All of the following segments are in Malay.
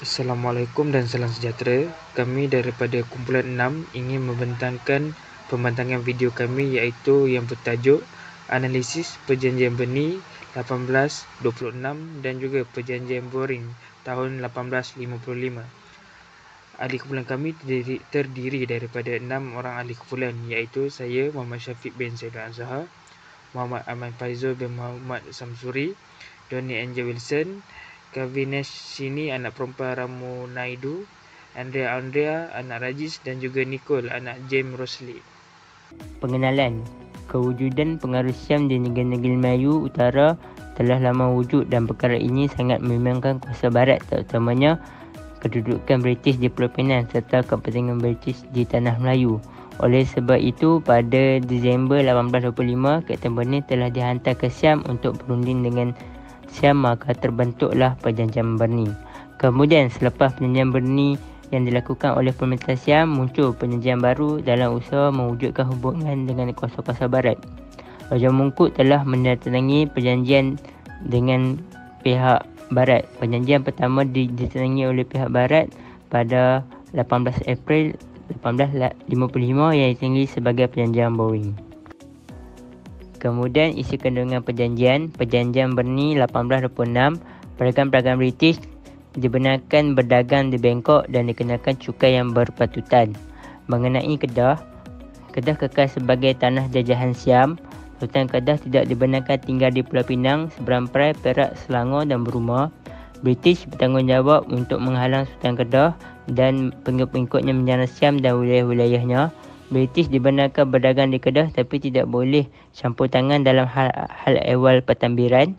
Assalamualaikum dan salam sejahtera. Kami daripada kumpulan 6 ingin membentangkan pembentangan video kami iaitu yang bertajuk Analisis Perjanjian Berni 1826 dan juga Perjanjian Boring tahun 1855. Ahli kumpulan kami terdiri daripada 6 orang ahli kumpulan iaitu saya, Muhammad Syafiq bin Saidul Azhar, Muhammad Ahmad Faizul bin Muhammad Samsuri, Donnie Angel Wilson, Kavinesh Sini, anak perempuan Ramu Naidu, Andrea, anak Rajis dan juga Nicole, anak James Rosley. Pengenalan. Kewujudan pengaruh Syam di negeri-negeri Melayu Utara telah lama wujud dan perkara ini sangat membimbangkan kuasa barat, terutamanya kedudukan British di Pulau Penang serta kepentingan British di Tanah Melayu. Oleh sebab itu, pada Disember 1825, Kapten Berni telah dihantar ke Syam untuk berunding dengan Syam, maka terbentuklah Perjanjian Berni. Kemudian selepas Perjanjian Berni yang dilakukan oleh pemerintah Syam, muncul perjanjian baru dalam usaha mewujudkan hubungan dengan kuasa-kuasa barat. Raja Mongkut telah menandatangani perjanjian dengan pihak barat. Perjanjian pertama ditandatangani oleh pihak barat pada 18 April 1855 yang dipanggil sebagai Perjanjian Boring. Kemudian isi kandungan Perjanjian Berni 1826, pedagang-pedagang British dibenarkan berdagang di Bangkok dan dikenakan cukai yang berpatutan. Mengenai Kedah kekal sebagai tanah jajahan Syam. Sultan Kedah tidak dibenarkan tinggal di Pulau Pinang, Seberang Perai, Perak, Selangor dan Burma. British bertanggungjawab untuk menghalang Sultan Kedah dan pengikut-pengikutnya menjana Syam dan wilayah-wilayahnya. British dibenarkan berdagang di Kedah tapi tidak boleh campur tangan dalam hal ehwal pentadbiran.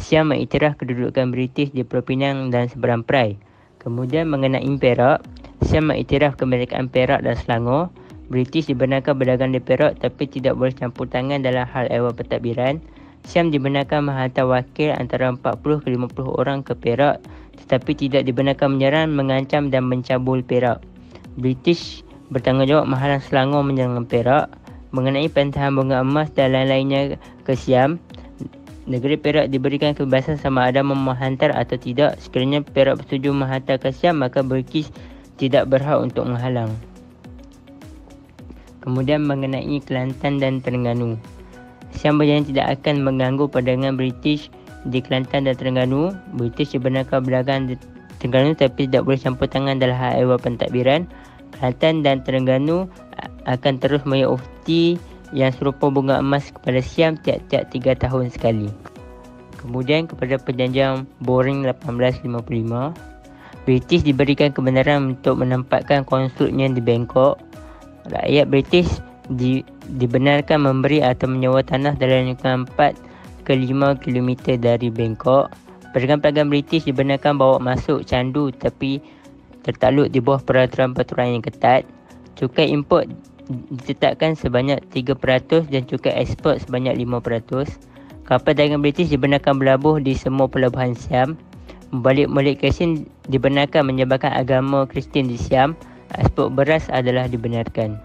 Syam mengiktiraf kedudukan British di Pulau Pinang dan Seberang Perai. Kemudian mengenai Perak, Syam mengiktiraf kemerdekaan Perak dan Selangor. British dibenarkan berdagang di Perak tapi tidak boleh campur tangan dalam hal ehwal pentadbiran. Syam dibenarkan menghantar wakil antara 40 ke 50 orang ke Perak tetapi tidak dibenarkan menyerang, mengancam dan mencabul Perak. British bertanggungjawab menghalang Selangor menyerang Perak. Mengenai pentahan bunga emas dan lain-lainnya ke Syam, negeri Perak diberikan kebebasan sama ada menghantar atau tidak. Sekiranya Perak bersetuju menghantar ke Syam, maka British tidak berhak untuk menghalang. Kemudian mengenai Kelantan dan Terengganu, Syam berjanji tidak akan mengganggu perdagangan British di Kelantan dan Terengganu. British dibenarkan berdagang di Terengganu tapi tidak boleh campur tangan dalam hal ehwal pentadbiran. Kelantan dan Terengganu akan terus membayar ufti yang serupa bunga emas kepada Syam tiap-tiap 3 tahun sekali. Kemudian kepada Perjanjian Boring 1855, British diberikan kebenaran untuk menempatkan konsulnya di Bangkok. Rakyat British dibenarkan memberi atau menyewa tanah dalam lingkungan 4 ke 5 km dari Bangkok. Pedagang-pedagang British dibenarkan bawa masuk candu tapi tertakluk di bawah peraturan-peraturan yang ketat. Cukai import ditetapkan sebanyak 3% dan cukai ekspor sebanyak 5%. Kapal dagang British dibenarkan berlabuh di semua pelabuhan Syam. Membalik Kristian dibenarkan menyebarkan agama Kristian di Syam. Ekspor beras adalah dibenarkan.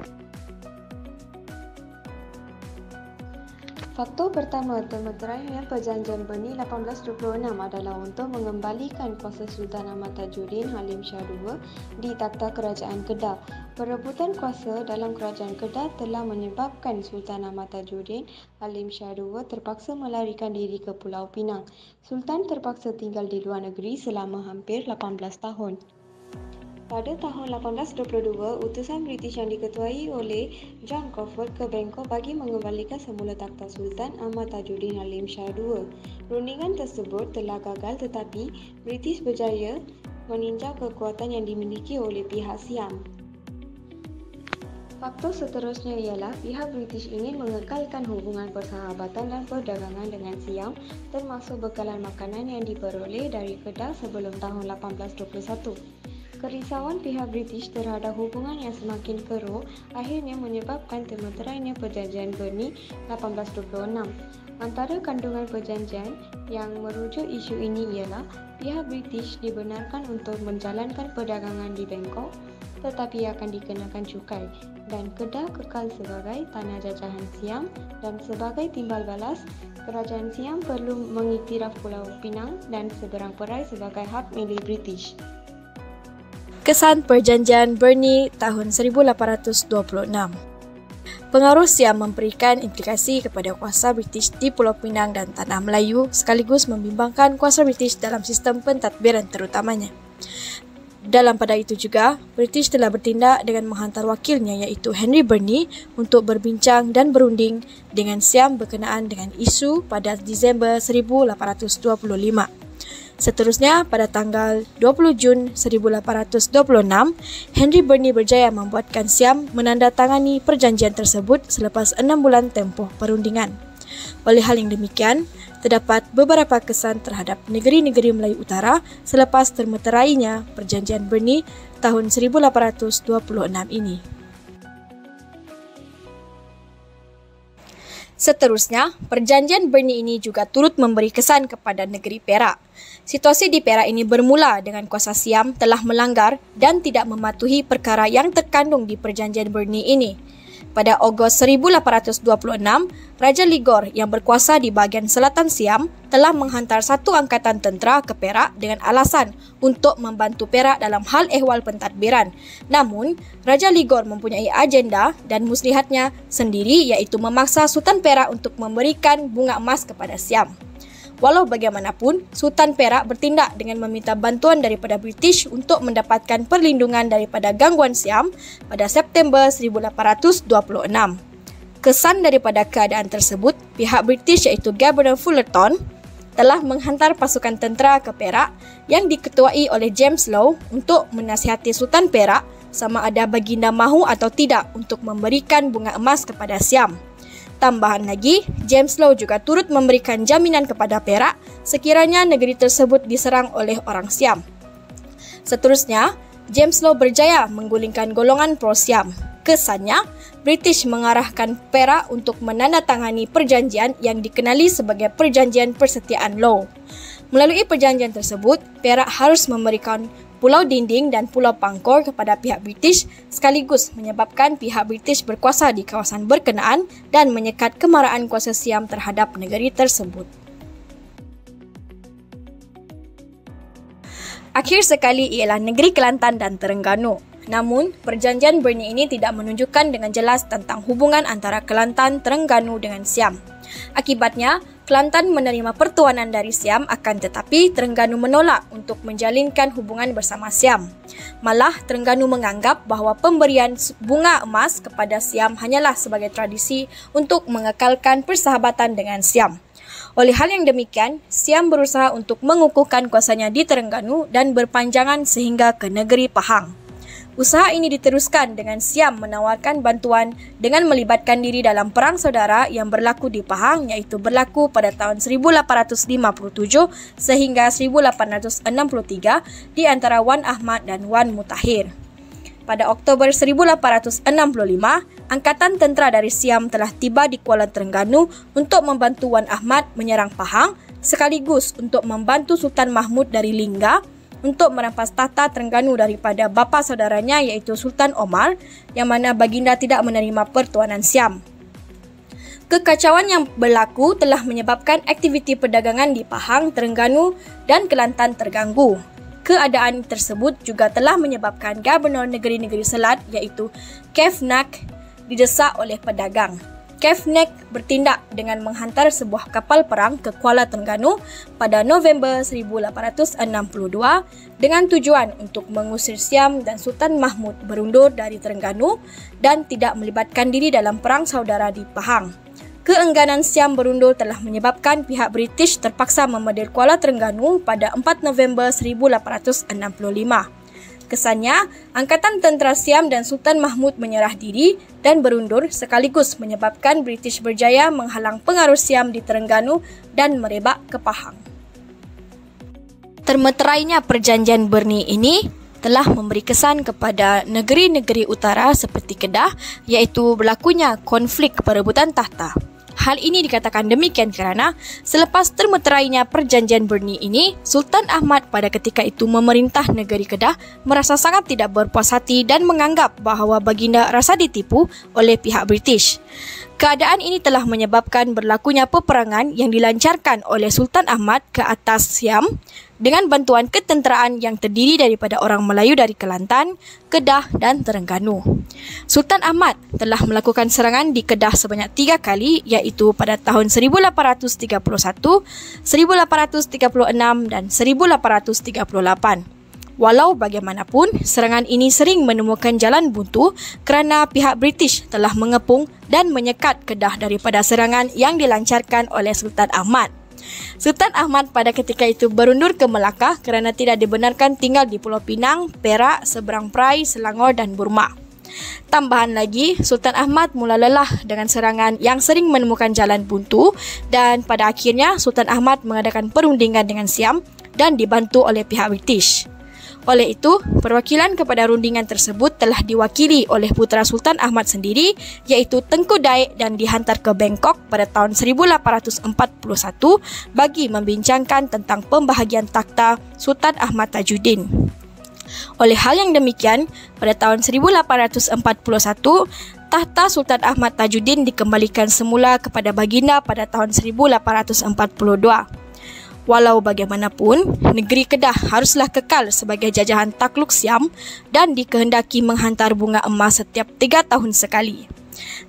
Faktor pertama termeterainya Perjanjian Berni 1826 adalah untuk mengembalikan kuasa Sultan Ahmad Tajuddin Halim Shah II di takhta kerajaan Kedah. Perebutan kuasa dalam kerajaan Kedah telah menyebabkan Sultan Ahmad Tajuddin Halim Shah II terpaksa melarikan diri ke Pulau Pinang. Sultan terpaksa tinggal di luar negeri selama hampir 18 tahun. Pada tahun 1822, utusan British yang diketuai oleh John Crawford ke Bangkok bagi mengembalikan semula takhta Sultan Ahmad Tajuddin Halim Shah II. Rundingan tersebut telah gagal tetapi British berjaya meninjau kekuatan yang dimiliki oleh pihak Siam. Faktor seterusnya ialah pihak British ingin mengekalkan hubungan persahabatan dan perdagangan dengan Siam, termasuk bekalan makanan yang diperoleh dari Kedah sebelum tahun 1821. Kerisauan pihak British terhadap hubungan yang semakin keruh akhirnya menyebabkan termeterainya Perjanjian Berni 1826. Antara kandungan perjanjian yang merujuk isu ini ialah pihak British dibenarkan untuk menjalankan perdagangan di Bangkok tetapi akan dikenakan cukai dan Kedah kekal sebagai tanah jajahan Siam dan sebagai timbal balas kerajaan Siam perlu mengiktiraf Pulau Pinang dan Seberang Perai sebagai hak milik British. Kesan Perjanjian Berne tahun 1826. Pengaruh Siam memberikan implikasi kepada kuasa British di Pulau Pinang dan Tanah Melayu sekaligus membimbangkan kuasa British dalam sistem pentadbiran terutamanya. Dalam pada itu juga, British telah bertindak dengan menghantar wakilnya iaitu Henry Berne untuk berbincang dan berunding dengan Siam berkenaan dengan isu pada Disember 1825. Seterusnya, pada tanggal 20 Jun 1826, Henry Berne berjaya membuatkan Siam menandatangani perjanjian tersebut selepas 6 bulan tempoh perundingan. Oleh hal yang demikian, terdapat beberapa kesan terhadap negeri-negeri Melayu Utara selepas termeterainya Perjanjian Berne tahun 1826 ini. Seterusnya, Perjanjian Berne ini juga turut memberi kesan kepada negeri Perak. Situasi di Perak ini bermula dengan kuasa Siam telah melanggar dan tidak mematuhi perkara yang terkandung di Perjanjian Berne ini. Pada Ogos 1826, Raja Ligor yang berkuasa di bahagian selatan Siam telah menghantar satu angkatan tentera ke Perak dengan alasan untuk membantu Perak dalam hal ehwal pentadbiran. Namun, Raja Ligor mempunyai agenda dan muslihatnya sendiri iaitu memaksa Sultan Perak untuk memberikan bunga emas kepada Siam. Walau bagaimanapun, Sultan Perak bertindak dengan meminta bantuan daripada British untuk mendapatkan perlindungan daripada gangguan Siam pada September 1826. Kesan daripada keadaan tersebut, pihak British iaitu Governor Fullerton telah menghantar pasukan tentera ke Perak yang diketuai oleh James Law untuk menasihati Sultan Perak sama ada baginda mahu atau tidak untuk memberikan bunga emas kepada Siam. Tambahan lagi, James Law juga turut memberikan jaminan kepada Perak sekiranya negeri tersebut diserang oleh orang Siam. Seterusnya, James Law berjaya menggulingkan golongan pro-Siam. Kesannya, British mengarahkan Perak untuk menandatangani perjanjian yang dikenali sebagai Perjanjian Persetiaan Law. Melalui perjanjian tersebut, Perak harus memberikan Pulau Dinding dan Pulau Pangkor kepada pihak British sekaligus menyebabkan pihak British berkuasa di kawasan berkenaan dan menyekat kemarahan kuasa Siam terhadap negeri tersebut. Akhir sekali ialah negeri Kelantan dan Terengganu. Namun, Perjanjian Berne ini tidak menunjukkan dengan jelas tentang hubungan antara Kelantan, Terengganu dengan Siam. Akibatnya, Kelantan menerima pertuanan dari Siam akan tetapi Terengganu menolak untuk menjalinkan hubungan bersama Siam. Malah, Terengganu menganggap bahawa pemberian bunga emas kepada Siam hanyalah sebagai tradisi untuk mengekalkan persahabatan dengan Siam. Oleh hal yang demikian, Siam berusaha untuk mengukuhkan kuasanya di Terengganu dan berpanjangan sehingga ke negeri Pahang. Usaha ini diteruskan dengan Siam menawarkan bantuan dengan melibatkan diri dalam perang saudara yang berlaku di Pahang iaitu berlaku pada tahun 1857 sehingga 1863 di antara Wan Ahmad dan Wan Mutahir. Pada Oktober 1865, angkatan tentera dari Siam telah tiba di Kuala Terengganu untuk membantu Wan Ahmad menyerang Pahang sekaligus untuk membantu Sultan Mahmud dari Lingga untuk merampas tahta Terengganu daripada bapa saudaranya iaitu Sultan Omar yang mana baginda tidak menerima pertuanan Siam. Kekacauan yang berlaku telah menyebabkan aktiviti perdagangan di Pahang, Terengganu dan Kelantan terganggu. Keadaan tersebut juga telah menyebabkan Gubernur negeri-negeri Selat iaitu Kefnak didesak oleh pedagang. Kefnek bertindak dengan menghantar sebuah kapal perang ke Kuala Terengganu pada November 1862 dengan tujuan untuk mengusir Siam dan Sultan Mahmud berundur dari Terengganu dan tidak melibatkan diri dalam perang saudara di Pahang. Keengganan Siam berundur telah menyebabkan pihak British terpaksa memedil Kuala Terengganu pada 4 November 1865. Kesannya, angkatan tentera Siam dan Sultan Mahmud menyerah diri dan berundur sekaligus menyebabkan British berjaya menghalang pengaruh Siam di Terengganu dan merebak ke Pahang. Termeterainya Perjanjian Berne ini telah memberi kesan kepada negeri-negeri utara seperti Kedah iaitu berlakunya konflik perebutan tahta. Hal ini dikatakan demikian kerana selepas termeterainya Perjanjian Berne ini, Sultan Ahmad pada ketika itu memerintah negeri Kedah merasa sangat tidak berpuas hati dan menganggap bahawa baginda rasa ditipu oleh pihak British. Keadaan ini telah menyebabkan berlakunya peperangan yang dilancarkan oleh Sultan Ahmad ke atas Siam dengan bantuan ketenteraan yang terdiri daripada orang Melayu dari Kelantan, Kedah dan Terengganu. Sultan Ahmad telah melakukan serangan di Kedah sebanyak 3 kali, iaitu pada tahun 1831, 1836 dan 1838. Walau bagaimanapun, serangan ini sering menemukan jalan buntu kerana pihak British telah mengepung dan menyekat Kedah daripada serangan yang dilancarkan oleh Sultan Ahmad. Sultan Ahmad pada ketika itu berundur ke Melaka kerana tidak dibenarkan tinggal di Pulau Pinang, Perak, Seberang Perai, Selangor dan Burma. Tambahan lagi, Sultan Ahmad mula lelah dengan serangan yang sering menemukan jalan buntu dan pada akhirnya Sultan Ahmad mengadakan perundingan dengan Siam dan dibantu oleh pihak British. Oleh itu, perwakilan kepada rundingan tersebut telah diwakili oleh putera Sultan Ahmad sendiri, iaitu Tengku Daik, dan dihantar ke Bangkok pada tahun 1841 bagi membincangkan tentang pembahagian takhta Sultan Ahmad Tajuddin. Oleh hal yang demikian, pada tahun 1841, takhta Sultan Ahmad Tajuddin dikembalikan semula kepada baginda pada tahun 1842. Walau bagaimanapun, negeri Kedah haruslah kekal sebagai jajahan takluk Siam dan dikehendaki menghantar bunga emas setiap 3 tahun sekali.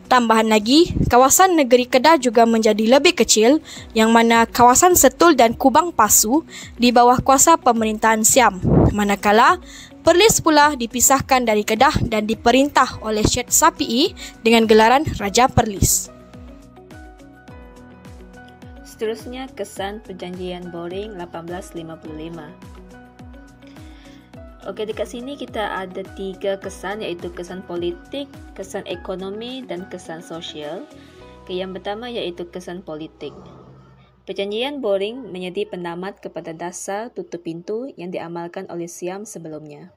Tambahan lagi, kawasan negeri Kedah juga menjadi lebih kecil yang mana kawasan Setul dan Kubang Pasu di bawah kuasa pemerintahan Siam, manakala Perlis pula dipisahkan dari Kedah dan diperintah oleh Syed Sapi'i dengan gelaran Raja Perlis. Seterusnya, kesan Perjanjian Boring 1855. Okey, dekat sini kita ada 3 kesan, iaitu kesan politik, kesan ekonomi dan kesan sosial. Yang pertama iaitu kesan politik. Perjanjian Boring menjadi pendamat kepada dasar tutup pintu yang diamalkan oleh Siam sebelumnya.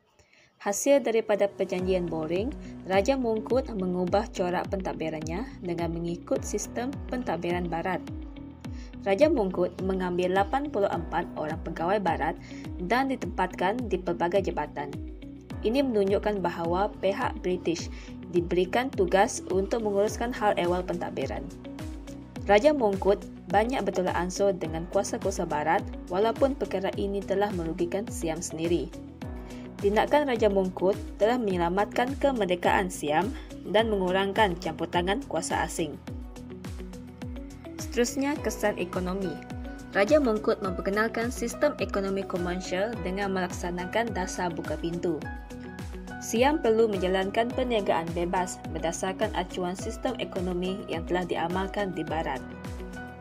Hasil daripada Perjanjian Boring, Raja Mongkut mengubah corak pentadbirannya dengan mengikut sistem pentadbiran Barat. Raja Mongkut mengambil 84 orang pegawai barat dan ditempatkan di pelbagai jabatan. Ini menunjukkan bahawa pihak British diberikan tugas untuk menguruskan hal ehwal pentadbiran. Raja Mongkut banyak bertolak ansur dengan kuasa-kuasa barat walaupun perkara ini telah merugikan Siam sendiri. Tindakan Raja Mongkut telah menyelamatkan kemerdekaan Siam dan mengurangkan campur tangan kuasa asing. Seterusnya, kesan ekonomi. Raja Mongkut memperkenalkan sistem ekonomi komersial dengan melaksanakan dasar buka pintu. Siam perlu menjalankan perniagaan bebas berdasarkan acuan sistem ekonomi yang telah diamalkan di Barat.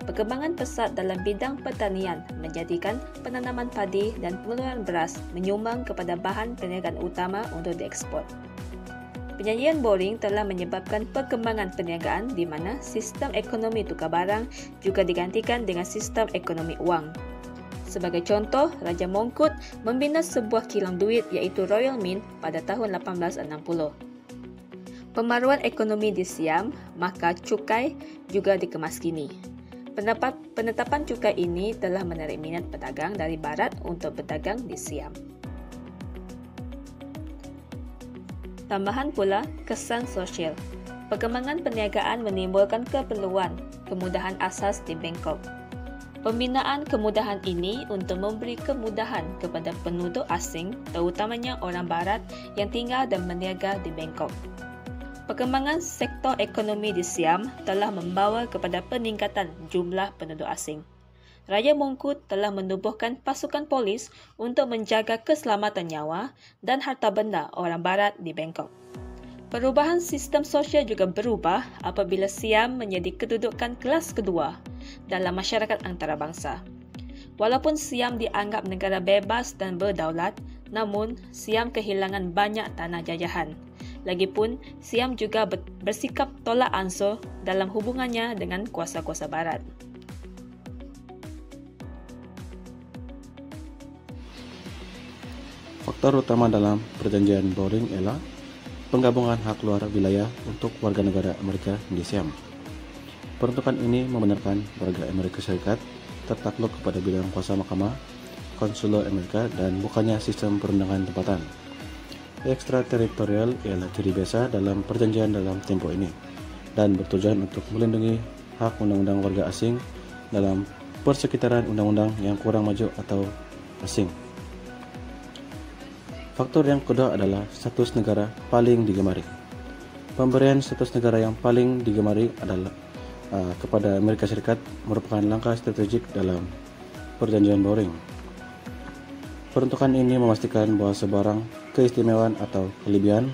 Perkembangan pesat dalam bidang pertanian menjadikan penanaman padi dan pengeluaran beras menyumbang kepada bahan perniagaan utama untuk diekspor. Perjanjian Boring telah menyebabkan perkembangan perniagaan di mana sistem ekonomi tukar barang juga digantikan dengan sistem ekonomi wang. Sebagai contoh, Raja Mongkut membina sebuah kilang duit iaitu Royal Mint pada tahun 1860. Pembaruan ekonomi di Siam, maka cukai juga dikemaskini. Penetapan cukai ini telah menarik minat pedagang dari Barat untuk berdagang di Siam. Tambahan pula, kesan sosial. Perkembangan perniagaan menimbulkan kemudahan asas di Bangkok. Pembinaan kemudahan ini untuk memberi kemudahan kepada penduduk asing, terutamanya orang Barat yang tinggal dan berniaga di Bangkok. Perkembangan sektor ekonomi di Siam telah membawa kepada peningkatan jumlah penduduk asing. Raja Mongkut telah menubuhkan pasukan polis untuk menjaga keselamatan nyawa dan harta benda orang Barat di Bangkok. Perubahan sistem sosial juga berubah apabila Siam menjadi kedudukan kelas kedua dalam masyarakat antarabangsa. Walaupun Siam dianggap negara bebas dan berdaulat, namun Siam kehilangan banyak tanah jajahan. Lagipun, Siam juga bersikap tolak ansur dalam hubungannya dengan kuasa-kuasa Barat. Faktor utama dalam Perjanjian Boring ialah penggabungan hak luar wilayah untuk warga negara Amerika di Siam. Peruntukan ini membenarkan warga Amerika Serikat tertakluk kepada bidang kuasa mahkamah, konsuler Amerika dan bukannya sistem perundangan tempatan. Ekstrateritorial ialah ciri biasa dalam perjanjian dalam tempo ini. dan bertujuan untuk melindungi hak undang-undang warga asing dalam persekitaran undang-undang yang kurang maju atau asing. Faktor yang kedua adalah status negara paling digemari. Pemberian status negara yang paling digemari adalah kepada Amerika Serikat merupakan langkah strategik dalam Perjanjian Bowring. Peruntukan ini memastikan bahwa sebarang keistimewaan atau kelebihan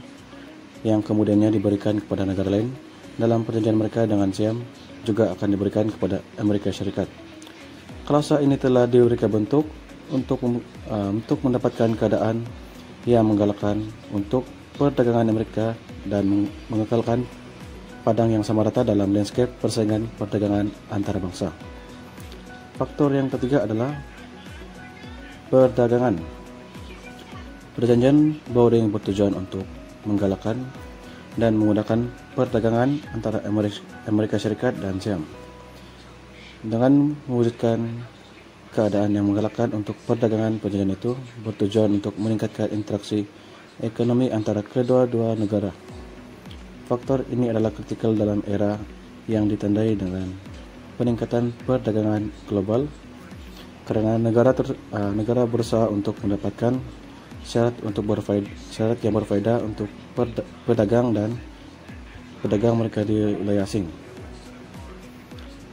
yang kemudiannya diberikan kepada negara lain dalam perjanjian mereka dengan Siam juga akan diberikan kepada Amerika Serikat. Klausa ini telah diberikan bentuk untuk mendapatkan keadaan yang menggalakkan untuk perdagangan Amerika dan mengekalkan padang yang sama rata dalam landscape persaingan perdagangan antar bangsa. Faktor yang ketiga adalah perdagangan. Perjanjian Bowring bertujuan untuk menggalakkan dan memudahkan perdagangan antara Amerika Serikat dan Siam. Dengan mewujudkan keadaan yang menggalakkan untuk perdagangan, perjanjian itu bertujuan untuk meningkatkan interaksi ekonomi antara kedua-dua negara. Faktor ini adalah kritikal dalam era yang ditandai dengan peningkatan perdagangan global, karena negara berusaha untuk mendapatkan syarat yang berfaedah untuk pedagang mereka di wilayah asing.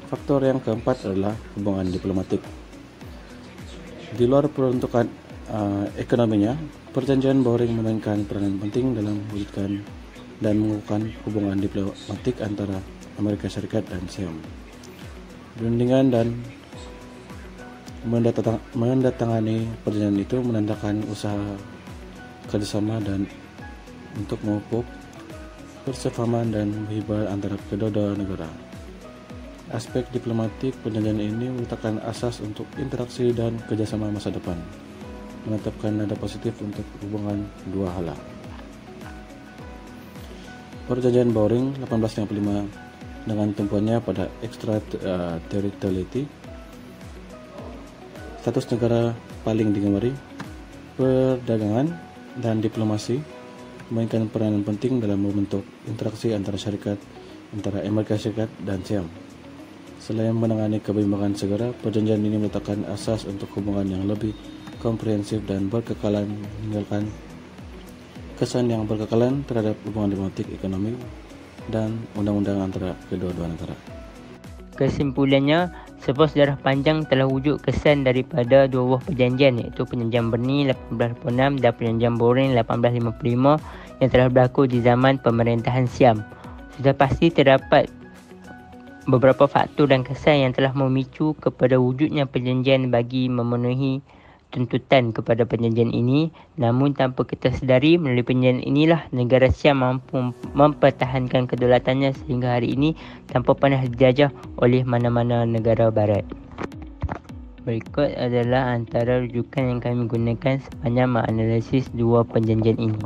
Faktor yang keempat adalah hubungan diplomatik. Di luar peruntukan ekonominya, Perjanjian Bowring memainkan peranan penting dalam mewujudkan dan mengukuhkan hubungan diplomatik antara Amerika Serikat dan Siam. Perundingan dan mendatangani perjanjian itu menandakan usaha kerjasama dan untuk memupuk persefahaman dan hubungan antara kedua-dua negara. Aspek diplomatik perjanjian ini meletakkan asas untuk interaksi dan kerjasama masa depan, menetapkan nada positif untuk hubungan dua hala. Perjanjian Bowring 1855 dengan tumpuannya pada extraterritoriality, status negara paling digemari, perdagangan dan diplomasi memainkan peranan penting dalam membentuk interaksi antara Amerika Serikat dan Siam. Selain menangani kebimbangan segera, perjanjian ini meletakkan asas untuk hubungan yang lebih komprehensif dan berkekalan, meninggalkan kesan yang berkekalan terhadap hubungan diplomatik, ekonomi, dan undang-undang antara kedua-dua negara. Kesimpulannya, sebuah sejarah panjang telah wujud kesan daripada dua buah perjanjian, iaitu Perjanjian Berni 1856 dan Perjanjian Bowring 1855 yang telah berlaku di zaman pemerintahan Siam. Sudah pasti terdapat beberapa faktor dan kesan yang telah memicu kepada wujudnya perjanjian bagi memenuhi tuntutan kepada perjanjian ini. Namun tanpa kita sedari, melalui perjanjian inilah negara Siam mampu mempertahankan kedaulatannya sehingga hari ini tanpa pernah dijajah oleh mana-mana negara barat. Berikut adalah antara rujukan yang kami gunakan sepanjang menganalisis dua perjanjian ini.